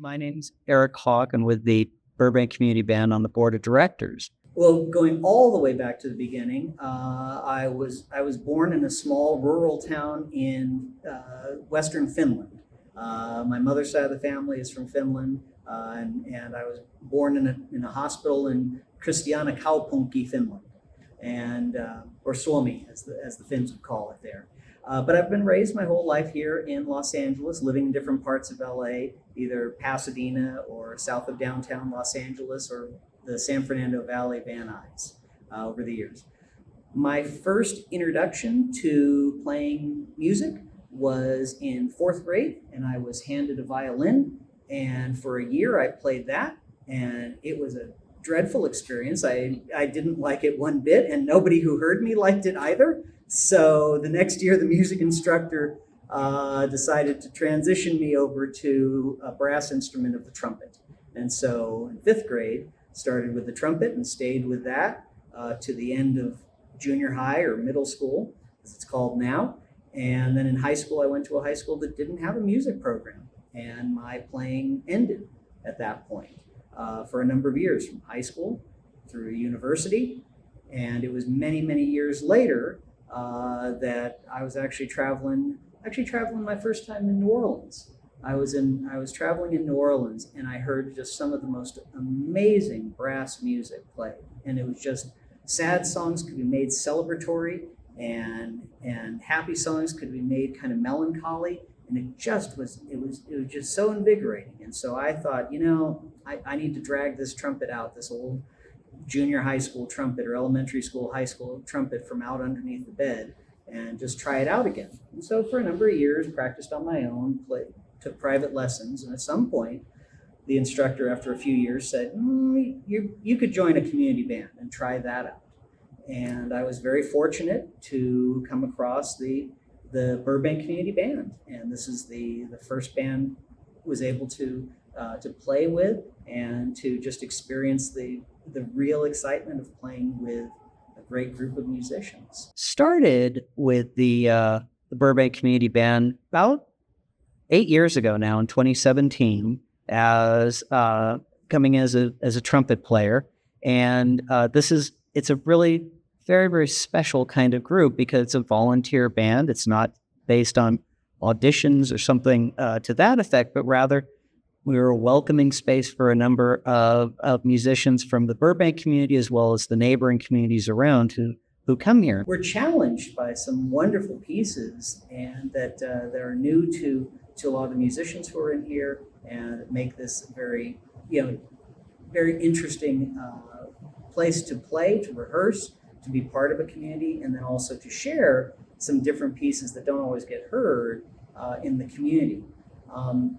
My name's Eric Hawk. I'm with the Burbank Community Band on the board of directors. Well, going all the way back to the beginning, I was born in a small rural town in western Finland. My mother's side of the family is from Finland, and I was born in a hospital in Kristiana Kaupunki, Finland, and or Suomi as the Finns would call it there. But I've been raised my whole life here in Los Angeles, living in different parts of LA, either Pasadena or south of downtown Los Angeles or the San Fernando Valley Van Nuys over the years. My first introduction to playing music was in fourth grade, and I was handed a violin. And for a year, I played that, and it was a dreadful experience. I didn't like it one bit, and nobody who heard me liked it either. So the next year, the music instructor decided to transition me over to a brass instrument of the trumpet. And so in fifth grade, started with the trumpet and stayed with that to the end of junior high or middle school, as it's called now. And then in high school, I went to a high school that didn't have a music program. And my playing ended at that point for a number of years, from high school through university. And it was many, many years later that I was actually traveling my first time in New Orleans. I was traveling in New Orleans, and I heard just some of the most amazing brass music played. And it was just sad songs could be made celebratory, and happy songs could be made kind of melancholy. And it was just so invigorating. And so I thought, I need to drag this trumpet out, this old junior high school trumpet or elementary school, high school trumpet from out underneath the bed and just try it out again. And so for a number of years, practiced on my own, took private lessons. And at some point, the instructor, after a few years, said, you could join a community band and try that out. And I was very fortunate to come across the Burbank Community Band. And this is the first band I was able to play with and to just experience the real excitement of playing with a great group of musicians. Started with the Burbank Community Band about 8 years ago now, in 2017, as coming as a trumpet player. And it's a really very, very special kind of group because it's a volunteer band. It's not based on auditions or something to that effect, but rather we were a welcoming space for a number of musicians from the Burbank community as well as the neighboring communities around who come here. We're challenged by some wonderful pieces and that are new to a lot of the musicians who are in here and make this very, very interesting place to play, to rehearse, to be part of a community, and then also to share some different pieces that don't always get heard in the community.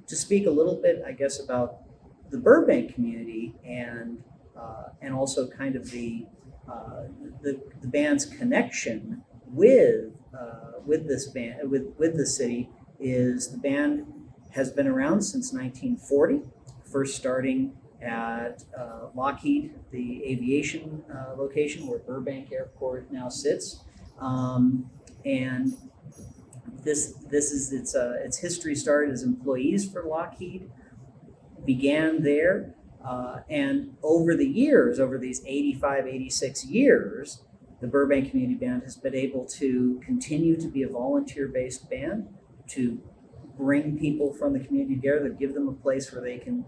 To speak a little bit, I guess, about the Burbank community and also kind of the band's connection with this band, with the city, is the band has been around since 1940, first starting at Lockheed, the aviation location where Burbank Airport now sits, and this is its history. Started as employees for Lockheed, began there, and over the years, over these 85, 86 years, the Burbank Community Band has been able to continue to be a volunteer-based band, to bring people from the community together, to give them a place where they can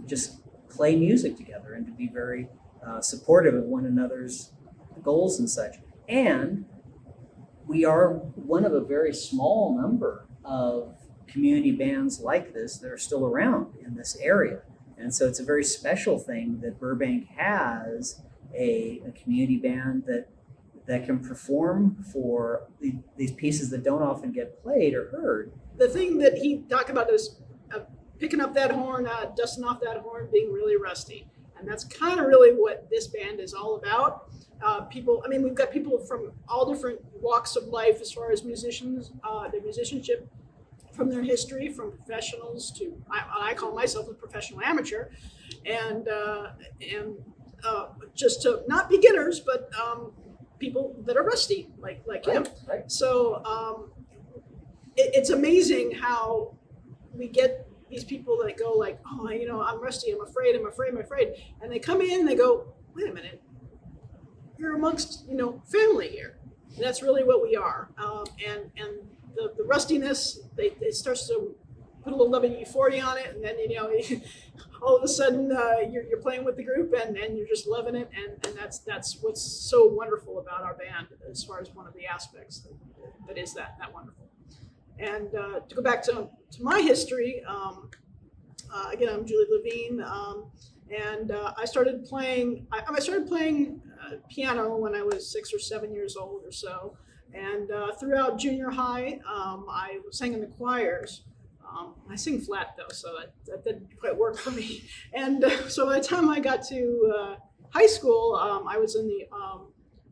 just play music together and to be very supportive of one another's goals and such. And we are one of a very small number of community bands like this that are still around in this area. And so it's a very special thing that Burbank has a community band that can perform for these pieces that don't often get played or heard. The thing that he talked about is picking up that horn, dusting off that horn, being really rusty. And that's kind of really what this band is all about. We've got people from all different walks of life as far as musicians, their musicianship, from their history, from professionals to, I call myself a professional amateur, and just to not beginners, but people that are rusty, like him. Right. So it's amazing how we get these people that go like, oh, I'm rusty, I'm afraid, and they come in and they go, wait a minute, you're amongst family here, and that's really what we are. And the rustiness, it starts to put a little WD-40 on it, and then all of a sudden you're playing with the group and you're just loving it, and that's what's so wonderful about our band, as far as one of the aspects that is that wonderful. And to go back to my history, again, I'm Julie Levine, and I started playing piano when I was 6 or 7 years old or so, and throughout junior high, I sang in the choirs. I sing flat though, so that didn't quite work for me. And so by the time I got to high school, I was in the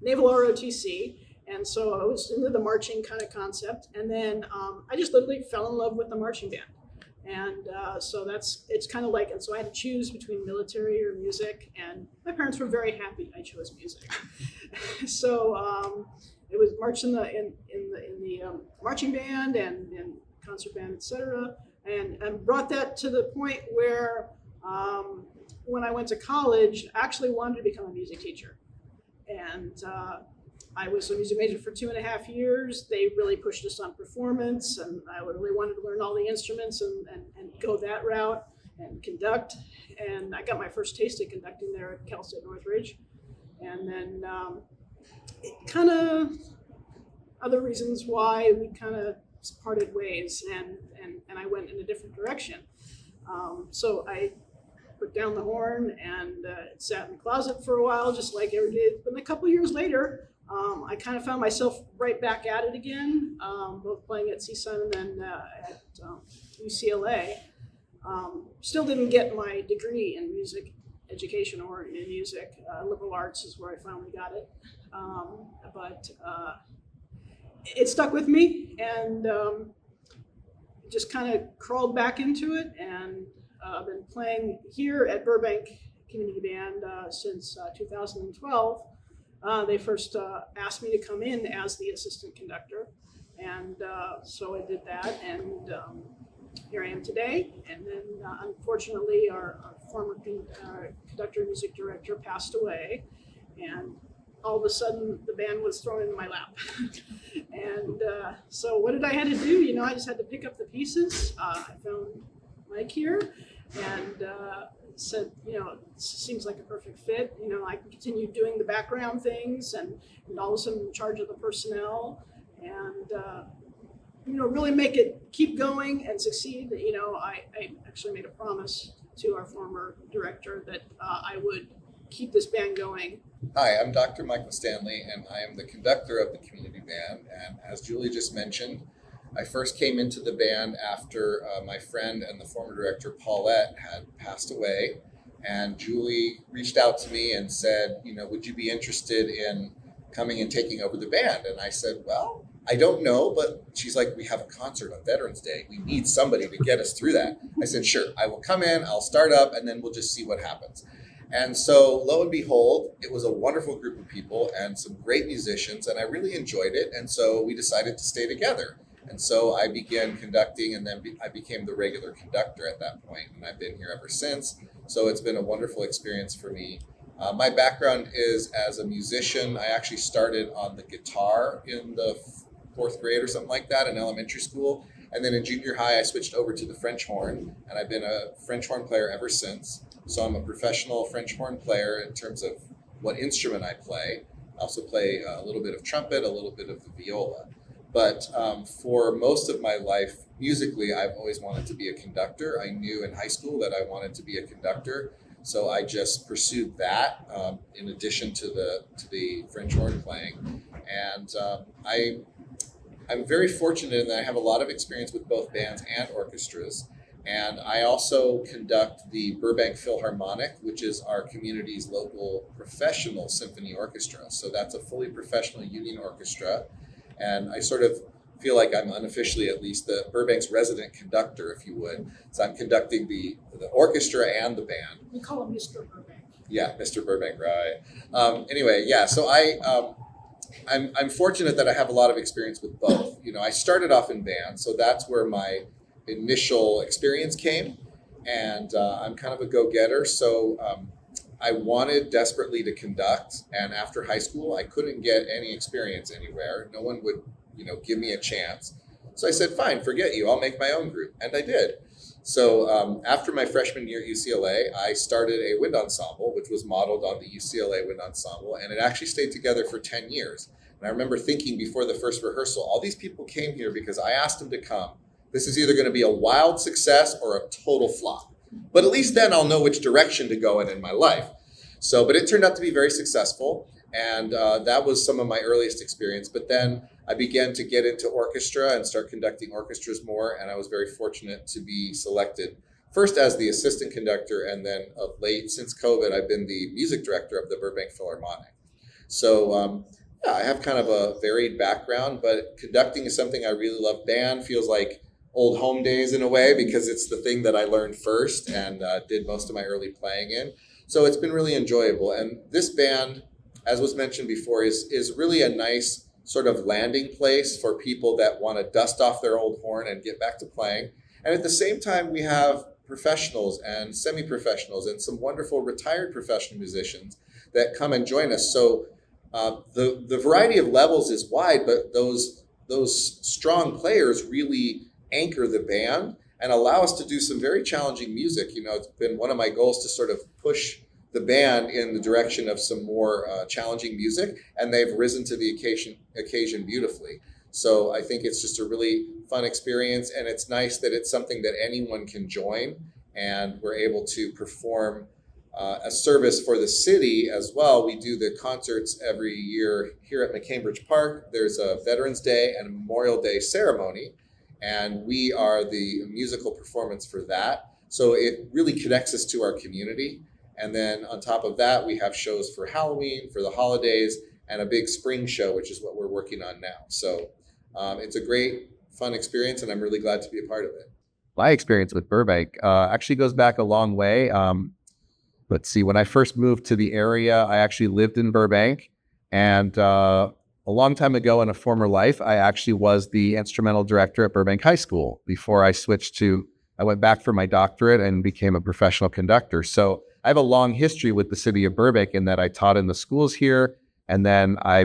Naval ROTC, and so I was into the marching kind of concept. And then I just literally fell in love with the marching band. And so it's kind of like, and so I had to choose between military or music, and my parents were very happy I chose music. So it was marching in the marching band and concert band, etc., and brought that to the point where when I went to college, I actually wanted to become a music teacher. And I was a music major for 2.5 years. They really pushed us on performance, and I really wanted to learn all the instruments and go that route and conduct. And I got my first taste of conducting there at Cal State Northridge. And then it kind of, other reasons why we kind of parted ways, and I went in a different direction. So I put down the horn and sat in the closet for a while, just like every day. But a couple years later, I kind of found myself right back at it again, both playing at CSUN and then at UCLA. Still didn't get my degree in music education or in music. Liberal arts is where I finally got it. But it stuck with me, and just kind of crawled back into it, and I've been playing here at Burbank Community Band since 2012. They first asked me to come in as the assistant conductor, and so I did that, and here I am today. And then unfortunately our former conductor and music director passed away, and all of a sudden the band was thrown in my lap. And so what did I have to do? I just had to pick up the pieces. I found Mike here and said, it seems like a perfect fit. I can continue doing the background things and all of a sudden in charge of the personnel, and really make it keep going and succeed. I actually made a promise to our former director that I would keep this band going. Hi, I'm Dr. Michael Stanley, and I am the conductor of the community band. And as Julie just mentioned, I first came into the band after my friend and the former director, Paulette, had passed away. And Julie reached out to me and said, would you be interested in coming and taking over the band? And I said, well, I don't know, but she's like, we have a concert on Veterans Day. We need somebody to get us through that. I said, sure, I will come in, I'll start up, and then we'll just see what happens. And so lo and behold, it was a wonderful group of people and some great musicians, and I really enjoyed it. And so we decided to stay together. And so I began conducting, and then I became the regular conductor at that point, and I've been here ever since. So it's been a wonderful experience for me. My background is as a musician. I actually started on the guitar in the 4th grade or something like that in elementary school. And then in junior high, I switched over to the French horn, and I've been a French horn player ever since. So I'm a professional French horn player in terms of what instrument I play. I also play a little bit of trumpet, a little bit of the viola. But for most of my life, musically, I've always wanted to be a conductor. I knew in high school that I wanted to be a conductor, so I just pursued that in addition to the French horn playing. And I'm very fortunate in that I have a lot of experience with both bands and orchestras. And I also conduct the Burbank Philharmonic, which is our community's local professional symphony orchestra. So that's a fully professional union orchestra. And I sort of feel like I'm unofficially at least the Burbank's resident conductor, if you would. So I'm conducting the orchestra and the band. We call him Mr. Burbank. Yeah, Mr. Burbank, right. Anyway, yeah, so I'm fortunate that I have a lot of experience with both. I started off in band, so that's where my initial experience came, and I'm kind of a go-getter, so I wanted desperately to conduct, and after high school, I couldn't get any experience anywhere. No one would, give me a chance. So I said, fine, forget you. I'll make my own group, and I did. So after my freshman year at UCLA, I started a wind ensemble, which was modeled on the UCLA wind ensemble, and it actually stayed together for 10 years. And I remember thinking before the first rehearsal, all these people came here because I asked them to come. This is either going to be a wild success or a total flop. But at least then I'll know which direction to go in my life. So, but it turned out to be very successful. And that was some of my earliest experience. But then I began to get into orchestra and start conducting orchestras more. And I was very fortunate to be selected first as the assistant conductor. And then of late, since COVID, I've been the music director of the Burbank Philharmonic. So yeah, I have kind of a varied background, but conducting is something I really love. Band feels like old home days in a way because it's the thing that I learned first and did most of my early playing in. So it's been really enjoyable. And this band, as was mentioned before, is really a nice sort of landing place for people that want to dust off their old horn and get back to playing. And at the same time, we have professionals and semi-professionals and some wonderful retired professional musicians that come and join us. So the variety of levels is wide, but those strong players really anchor the band and allow us to do some very challenging music. It's been one of my goals to sort of push the band in the direction of some more challenging music, and they've risen to the occasion beautifully. So I think it's just a really fun experience, and it's nice that it's something that anyone can join, and we're able to perform a service for the city as well. We do the concerts every year here at McCambridge Park. There's a Veterans Day and a Memorial Day ceremony, and we are the musical performance for that. So it really connects us to our community. And then on top of that, we have shows for Halloween, for the holidays, and a big spring show, which is what we're working on now. So it's a great, fun experience, and I'm really glad to be a part of it. My experience with Burbank actually goes back a long way. Let's see, when I first moved to the area, I actually lived in Burbank. And a long time ago in a former life, I actually was the instrumental director at Burbank High School before I went back for my doctorate and became a professional conductor. So I have a long history with the city of Burbank in that I taught in the schools here, and then I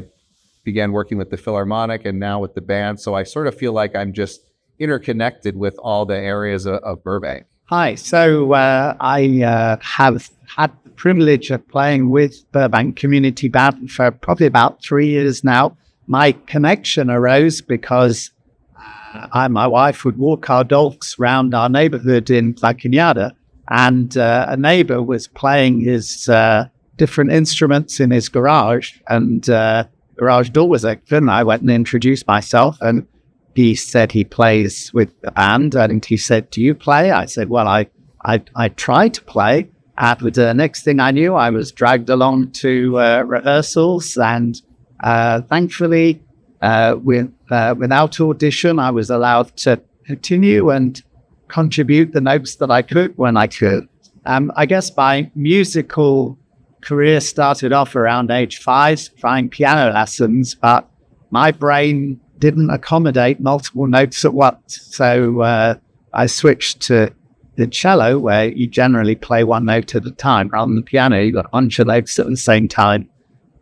began working with the Philharmonic and now with the band. So I sort of feel like I'm just interconnected with all the areas of Burbank. Hi, so I have had the privilege of playing with Burbank Community Band for probably about 3 years now. My connection arose because I and my wife would walk our dogs around our neighborhood in La Cañada, and a neighbor was playing his different instruments in his garage, and the garage door was open. I went and introduced myself, and he said he plays with the band, and he said, "Do you play?" I said, "Well, I try to play." But the next thing I knew, I was dragged along to rehearsals, and thankfully, without audition, I was allowed to continue and contribute the notes that I could when I could. I guess my musical career started off around age 5, trying piano lessons, but my brain didn't accommodate multiple notes at once. So I switched to the cello, where you generally play one note at a time. Rather than the piano, you've got a bunch of notes at the same time.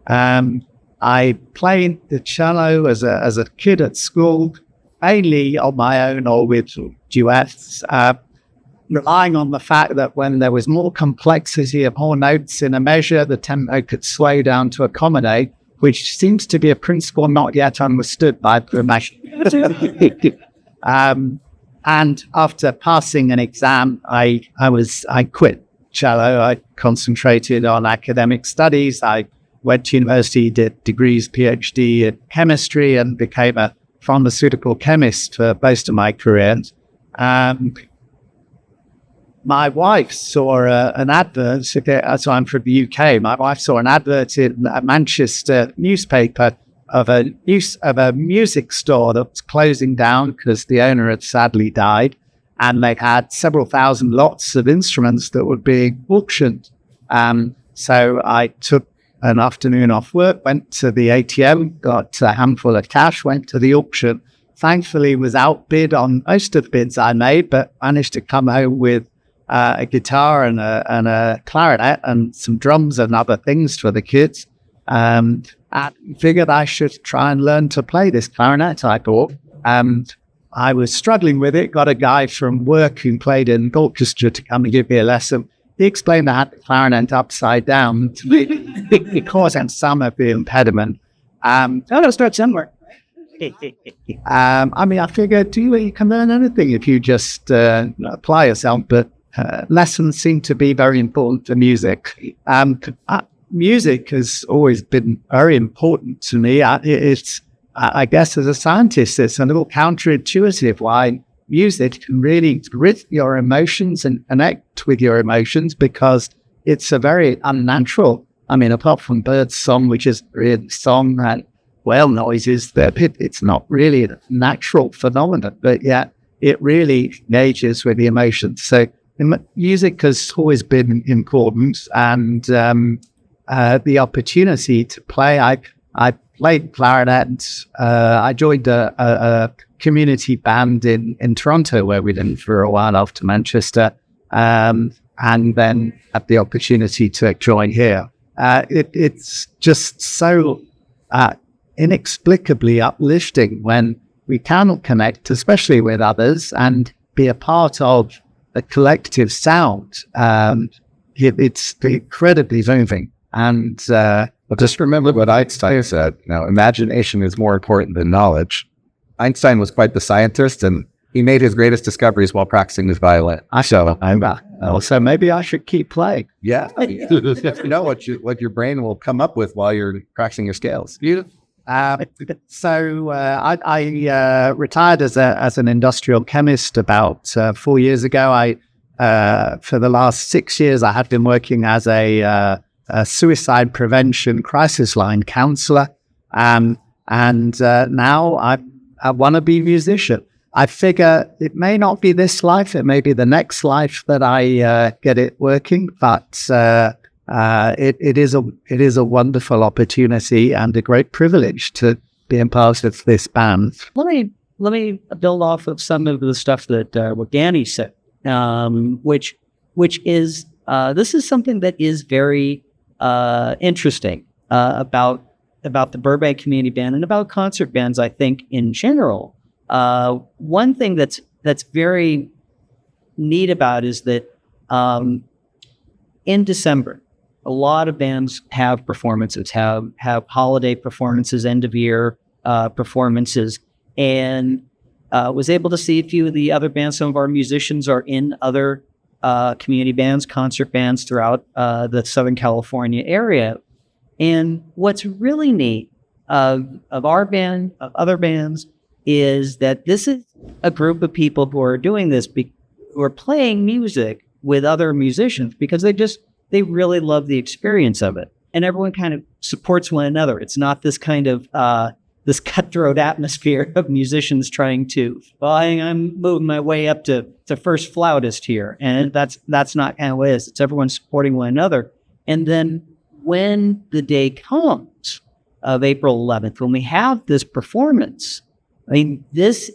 I played the cello as a kid at school, mainly on my own or with duets, relying on the fact that when there was more complexity of more notes in a measure, the tempo could slow down to accommodate, which seems to be a principle not yet understood by the and after passing an exam, I quit cello. I concentrated on academic studies. I went to university, did degrees, PhD in chemistry, and became a pharmaceutical chemist for most of my career. My wife saw an advert, so I'm from the UK. My wife saw an advert in a Manchester newspaper of a music store that was closing down because the owner had sadly died, and they had several thousand lots of instruments that were being auctioned. So I took an afternoon off work, went to the ATM, got a handful of cash, went to the auction, thankfully was outbid on most of the bids I made, but managed to come home with a guitar and a clarinet and some drums and other things for the kids. I figured I should try and learn to play this clarinet, I thought. I was struggling with it, got a guy from work who played in the orchestra to come and give me a lesson. He explained I had the clarinet upside down to me causing some of the impediment. It'll start somewhere. I figured you can learn anything if you just apply yourself, but lessons seem to be very important to music. Music has always been very important to me. I guess as a scientist, it's a little counterintuitive why music can really grip your emotions and connect with your emotions, because it's a very unnatural, apart from birds' song, which is really song and whale noises, it's not really a natural phenomenon, but yet it really engages with the emotions. So music has always been important, and the opportunity to play, I played clarinet. I joined a community band in Toronto where we lived for a while after Manchester, and then had the opportunity to join here. It's just so inexplicably uplifting when we can connect, especially with others, and be a part of a collective sound. It's incredibly moving. And Just remember what Einstein said. Now, imagination is more important than knowledge. Einstein was quite the scientist, and he made his greatest discoveries while practicing his violin. So maybe I should keep playing. Yeah. You know what your brain will come up with while you're practicing your scales. I retired as an industrial chemist about 4 years ago. For the last 6 years, I have been working as a suicide prevention crisis line counselor. And now I want to be a musician. I figure it may not be this life, it may be the next life that I get it working, but it is a wonderful opportunity and a great privilege to be a part of this band. Let me build off of some of the stuff that what Danny said, which is this is something that is very interesting about the Burbank Community Band and about concert bands, I think, in general. One thing that's very neat about is that in December, a lot of bands have performances, have holiday performances, end of year performances, and was able to see a few of the other bands. Some of our musicians are in other community bands, concert bands throughout the Southern California area. And what's really neat of our band, of other bands, is that this is a group of people who are doing this, who are playing music with other musicians because they really love the experience of it. And everyone kind of supports one another. It's not this kind of this cutthroat atmosphere of musicians trying to, I'm moving my way up to first flautist here. And that's not kind of what it is. It's everyone supporting one another. And then when the day comes of April 11th, when we have this performance, it's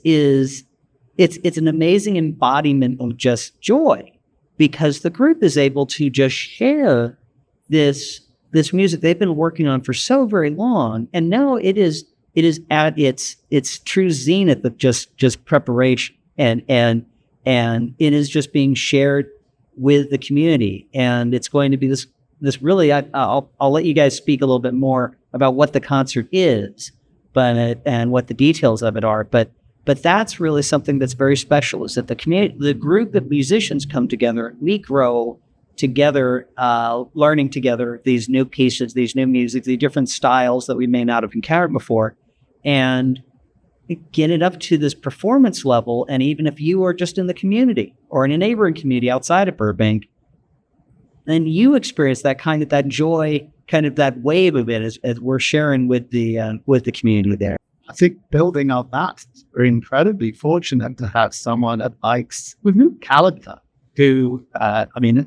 an amazing embodiment of just joy, because the group is able to just share this music they've been working on for so very long, and now it is at its true zenith of just preparation, and it is just being shared with the community, and it's going to be this really. I'll let you guys speak a little bit more about what the concert is, and what the details of it are, but that's really something that's very special, is that the group of musicians come together, we grow together, learning together these new pieces, these new music, the different styles that we may not have encountered before, and get it up to this performance level. And even if you are just in the community or in a neighboring community outside of Burbank, then you experience that joy, kind of that wave of it as we're sharing with the community there. I think building on that, we're incredibly fortunate to have someone that likes character who,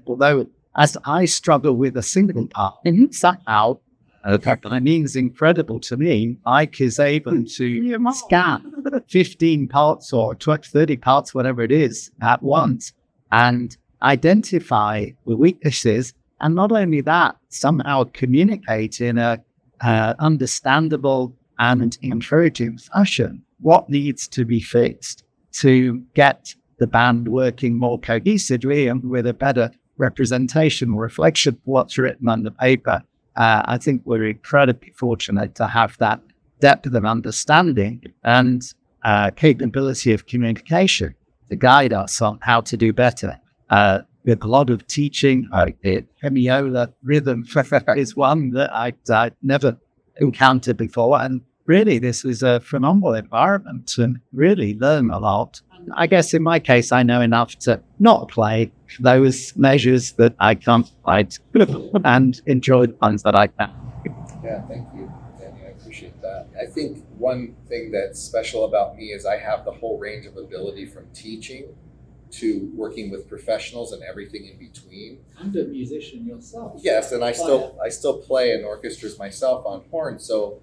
although as I struggle with a singing part, somehow I mean, it's incredible to me. Mike is able to scan 15 parts or 20, 30 parts, whatever it is, at once and identify the weaknesses. And not only that, somehow communicate in a understandable and encouraging fashion what needs to be fixed to get the band working more cohesively and with a better representation or reflection of what's written on the paper. I think we're incredibly fortunate to have that depth of understanding and capability of communication to guide us on how to do better. With a lot of teaching, the hemiola rhythm is one that I'd never encountered before. And really, this was a phenomenal environment to really learn a lot. I guess in my case, I know enough to not play those measures that I can't quite and enjoy the ones that I can. Yeah, thank you, Danny. I appreciate that. I think one thing that's special about me is I have the whole range of ability from teaching to working with professionals and everything in between. And a musician yourself. Yes, and I still play in orchestras myself on horn. So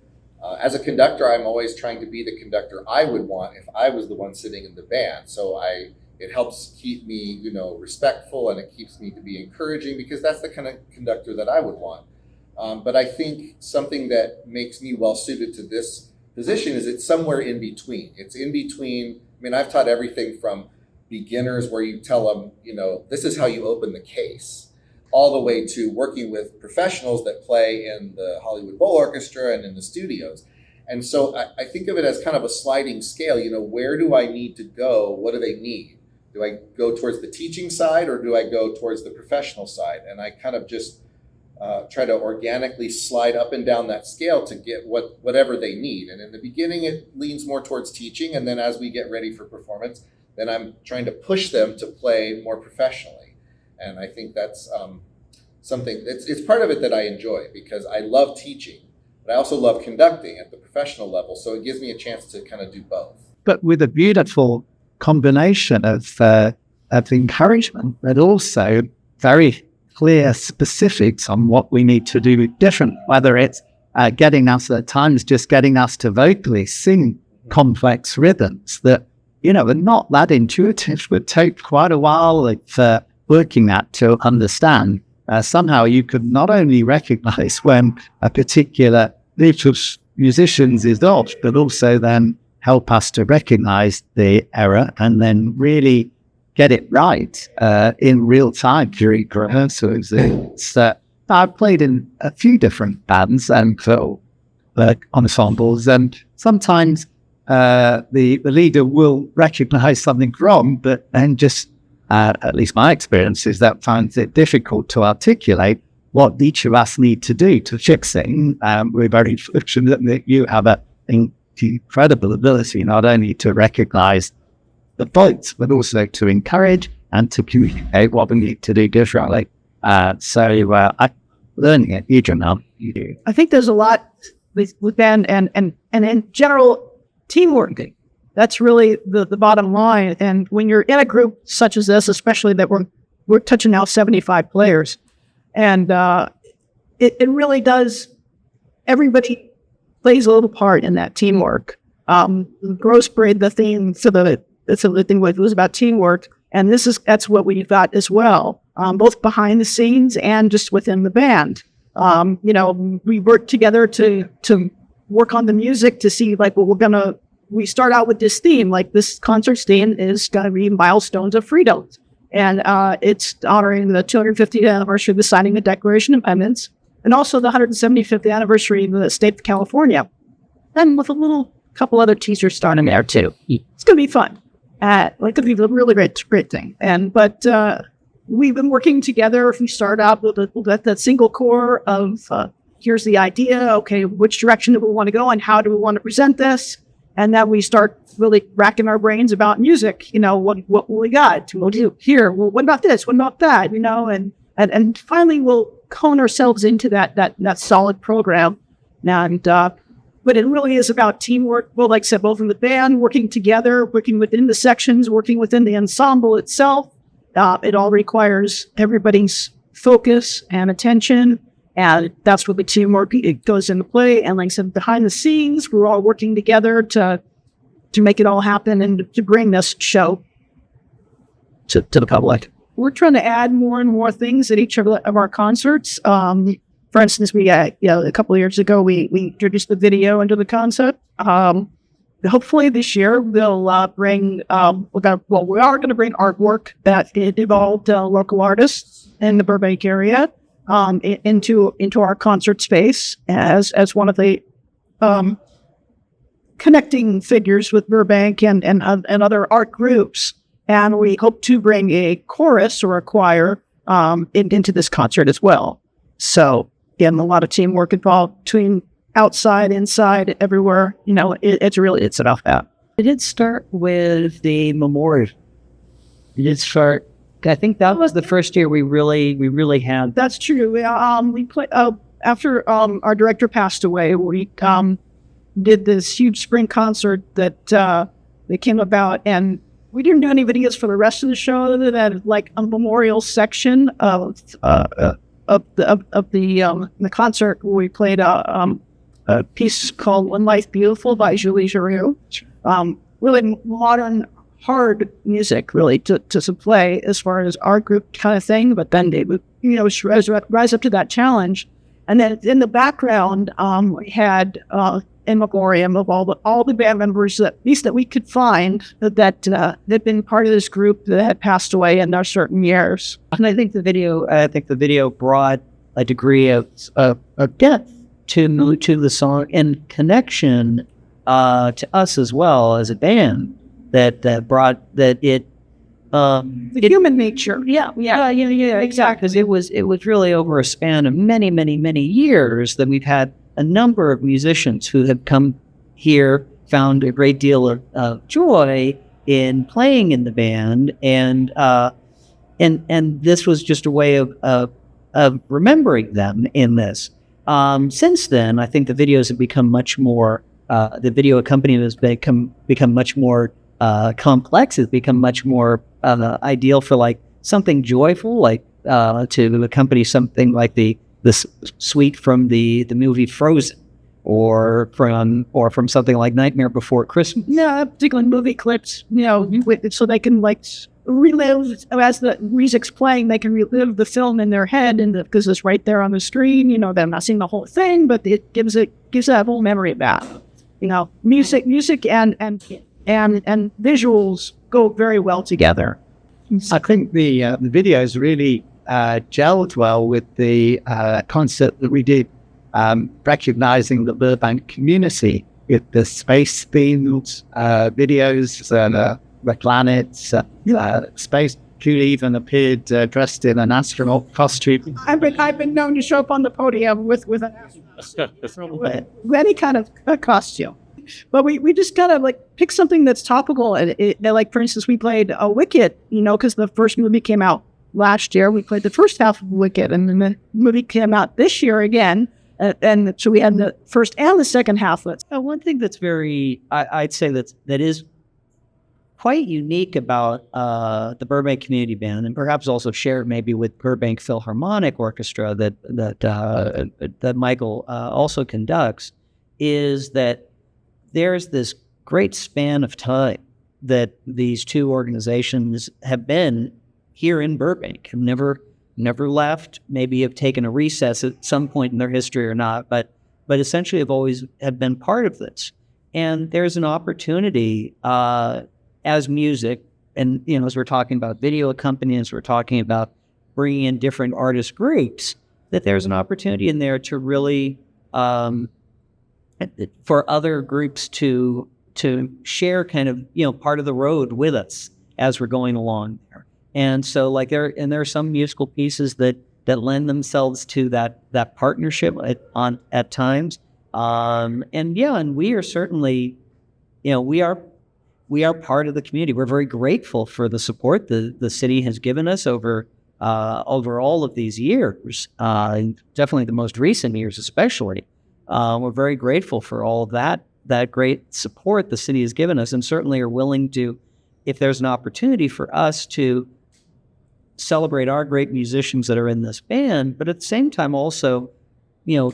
as a conductor, I'm always trying to be the conductor I would want if I was the one sitting in the band. So it helps keep me, respectful, and it keeps me to be encouraging because that's the kind of conductor that I would want. But I think something that makes me well suited to this position is it's somewhere in between. It's in between. I mean, I've taught everything from beginners where you tell them, this is how you open the case, all the way to working with professionals that play in the Hollywood Bowl Orchestra and in the studios. And so I think of it as kind of a sliding scale. Where do I need to go? What do they need? Do I go towards the teaching side or do I go towards the professional side? And I kind of just try to organically slide up and down that scale to get whatever they need. And in the beginning, it leans more towards teaching. And then as we get ready for performance, then I'm trying to push them to play more professionally. And I think that's something, it's part of it that I enjoy because I love teaching, but I also love conducting at the professional level. So it gives me a chance to kind of do both. But with a beautiful combination of encouragement, but also very clear specifics on what we need to do different, whether it's getting us at times, just getting us to vocally sing complex rhythms that, are not that intuitive, would take quite a while of working that to understand. Somehow you could not only recognize when a particular group of musicians is off, but also then help us to recognize the error and then really get it right in real time during rehearsals. I've played in a few different bands and ensembles, and sometimes the leader will recognize something wrong, but then just, at least my experience is that finds it difficult to articulate what each of us need to do to fix it. We're very fortunate that you have an incredible ability not only to recognize the faults, but also to encourage and to communicate what we need to do differently. I'm learning it, you know. I think there's a lot with band and in general teamwork. That's really the bottom line. And when you're in a group such as this, especially that we're touching now 75 players, and it really does, everybody plays a little part in that teamwork. Gross Braid, the theme for the thing was about teamwork, and that's what we've got as well, both behind the scenes and just within the band. We work together to work on the music to see we start out with this theme, like this concert's theme is going to be Milestones of Freedom. And it's honoring the 250th anniversary of the signing of the Declaration of Independence, and also the 175th anniversary of the state of California. And with a couple other teasers starting there too. It's going to be fun. It could be a really great thing. But we've been working together. We start out with that single core of here's the idea. Okay, which direction do we want to go, and how do we want to present this? And then we start really racking our brains about music. What we got? We'll do here. Well, what about this? What about that? And finally we'll hone ourselves into that solid program. But it really is about teamwork. Well, like I said, both in the band, working together, working within the sections, working within the ensemble itself. It all requires everybody's focus and attention And that's where the teamwork it goes into play. And like I said, behind the scenes, we're all working together to make it all happen and to bring this show to the public. We're trying to add more and more things at each of our concerts. For instance, we a couple of years ago, we introduced the video into the concept. Hopefully this year we'll bring, we are going to bring artwork that involved local artists in the Burbank area into our concert space as one of the connecting figures with Burbank and other art groups. And we hope to bring a chorus or a choir into this concert as well. So, again, a lot of teamwork involved between outside, inside, everywhere. It's about that. It did start with the memorial. It did start. I think that was the first year we really had. That's true. We played after our director passed away. We did this huge spring concert that came about, and we didn't do any videos for the rest of the show other than like a memorial section of the concert where we played a piece called "One Life Beautiful" by Julie Giroux. Really modern, hard music, really to play as far as our group kind of thing. But then they would, rise up to that challenge. And then in the background, we had in memoriam of all the band members that at least that we could find that had been part of this group that had passed away in their certain years. And I think the video brought a degree of depth to the song and connection to us as well as a band that brought that it. The human nature. Yeah, exactly. Because it was really over a span of many, many, many years that we've had a number of musicians who have come here, found a great deal of joy in playing in the band, and this was just a way of remembering them in this. Since then, I think the videos have become much more. The video accompaniment has become much more complex. It's become much more ideal for like something joyful, like to accompany something like the suite from the movie Frozen, or from something like Nightmare Before Christmas. Yeah, particularly movie clips. So they can like relive as the music's playing. They can relive the film in their head, and because it's right there on the screen. They're not seeing the whole thing, but it gives that whole memory back. Music and visuals go very well together. I think the videos really gelled well with the concept that we did, recognizing the Burbank community with the space themed videos and the planets, space. Julie even appeared dressed in an astronaut costume. I've been known to show up on the podium with an astronaut, any kind of costume. But we just kind of like pick something that's topical. And like, for instance, we played Wicked, because the first movie came out last year. We played the first half of Wicked, and then the movie came out this year again. And so we had the first and the second half. One thing that's I'd say that is quite unique about the Burbank Community Band, and perhaps also shared maybe with Burbank Philharmonic Orchestra that Michael also conducts, is that there's this great span of time that these two organizations have been here in Burbank, have never left, maybe have taken a recess at some point in their history or not, but essentially have been part of this. And there's an opportunity as music, and as we're talking about video accompaniments, we're talking about bringing in different artist groups, that there's an opportunity in there to really for other groups to share kind of part of the road with us as we're going along there. And so like there are some musical pieces that lend themselves to that partnership at times. And we are certainly, we are part of the community. We're very grateful for the support the city has given us over all of these years, definitely the most recent years especially. We're very grateful for all of that great support the city has given us, and certainly are willing to, if there's an opportunity for us to celebrate our great musicians that are in this band, but at the same time also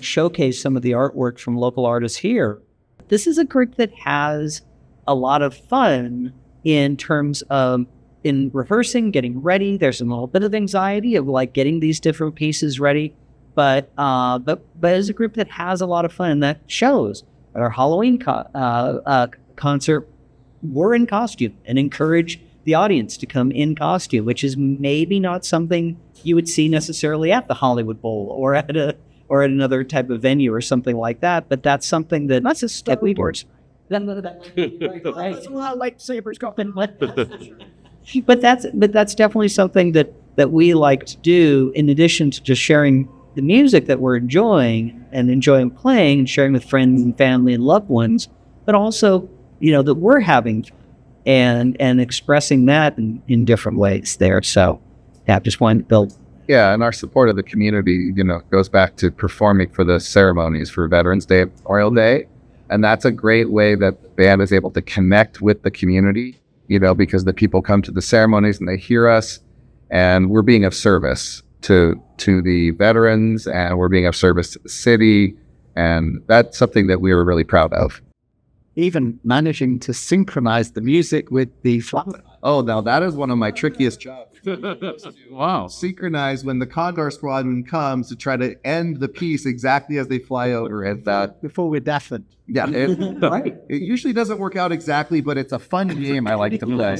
showcase some of the artwork from local artists here. This is a group that has a lot of fun in terms of in rehearsing, getting ready. There's a little bit of anxiety of like getting these different pieces ready, but as a group that has a lot of fun, and that shows. At our Halloween concert, we're in costume and encourage the audience to come in costume, which is maybe not something you would see necessarily at the Hollywood Bowl or at another type of venue or something like that. But that's something that's a Star Wars. There's a lot of lightsabers going. But that's definitely something that we like to do, in addition to just sharing the music that we're enjoying playing and sharing with friends and family and loved ones, but also, that we're having fun and expressing that in different ways there. So yeah, just wanted to build. Yeah, and our support of the community, goes back to performing for the ceremonies for Veterans Day, Memorial Day. And that's a great way that the band is able to connect with the community, because the people come to the ceremonies and they hear us, and we're being of service to the veterans, and we're being of service to the city. And that's something that we were really proud of. Even managing to synchronize the music with the flower. Oh, now that is one of my trickiest jobs. Wow. Synchronize when the Condor Squadron comes to try to end the piece exactly as they fly over. And that, Before we're deafened. yeah, right. It usually doesn't work out exactly, but it's a fun game I like to play.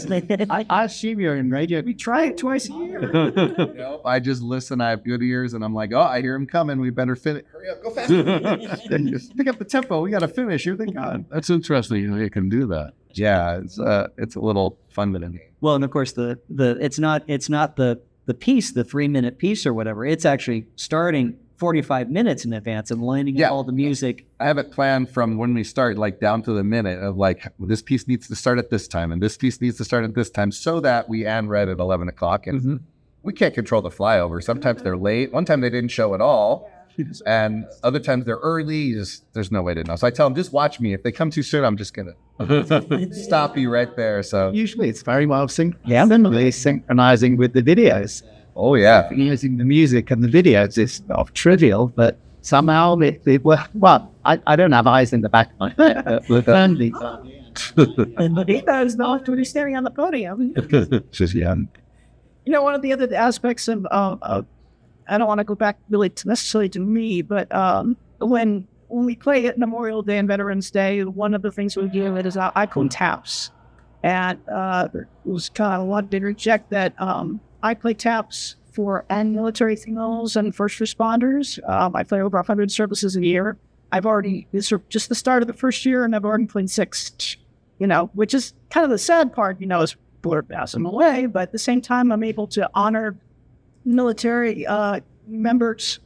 I assume you're in radio. We try it twice a year. I just listen. I have good ears, and I'm like, oh, I hear him coming. We better finish. Hurry up, go fast. Then just pick up the tempo. We got to finish. Here they go. That's interesting. You can do that. Yeah, it's a little fun bit of game. Well, and of course it's not the piece, the 3-minute piece or whatever. It's actually starting 45 minutes in advance and lining up all the music. I have it planned from when we start, like down to the minute of like, this piece needs to start at this time and this piece needs to start at this time, so that we end read at 11 o'clock. And we can't control the flyover. Sometimes they're late. One time they didn't show at all. And other times they're early. There's no way to know. So I tell them, just watch me. If they come too soon, I'm just going to stop you right there. So Usually it's very well synchronizing with the videos. oh, yeah. Using the music and the videos is not trivial, but somehow I don't have eyes in the back of my head. But he does not when he's standing on the podium. Just, yeah. One of the other aspects of I don't want to go back really necessarily to me, but when we play at Memorial Day and Veterans Day, one of the things we do is I play taps, and it was kind of wanted to interject that I play taps for military funerals and first responders. I play over 100 services a year. This is just the start of the first year, and I've already played 6. Which is kind of the sad part. Is we're passing away, but at the same time, I'm able to honor military members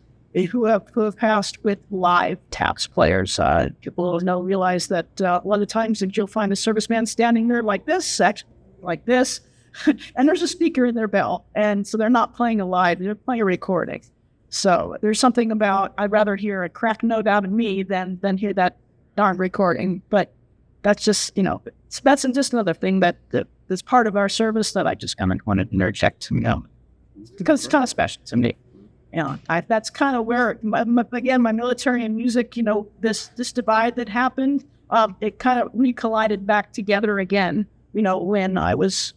who have passed with live taps players. People don't realize that a lot of times that you'll find a serviceman standing there like this, and there's a speaker in their bell, and so they're not playing a live, they're playing a recording. So there's something about, I'd rather hear a crack note out of me than hear that darn recording. But that's just, that's just another thing that's part of our service that I just kind of wanted to interject, because it's kind of special to me. That's kind of where, again, my military and music, this divide that happened, it kind of recollided back together again, when I was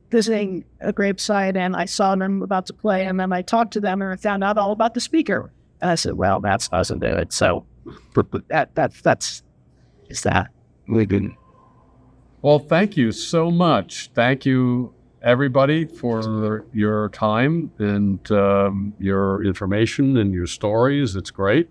visiting a gravesite and I saw them about to play, and then I talked to them and I found out all about the speaker. And I said, well, that doesn't do it. So that's that. We didn't. Well, thank you so much. Thank you, everybody, for your time and your information and your stories. It's great.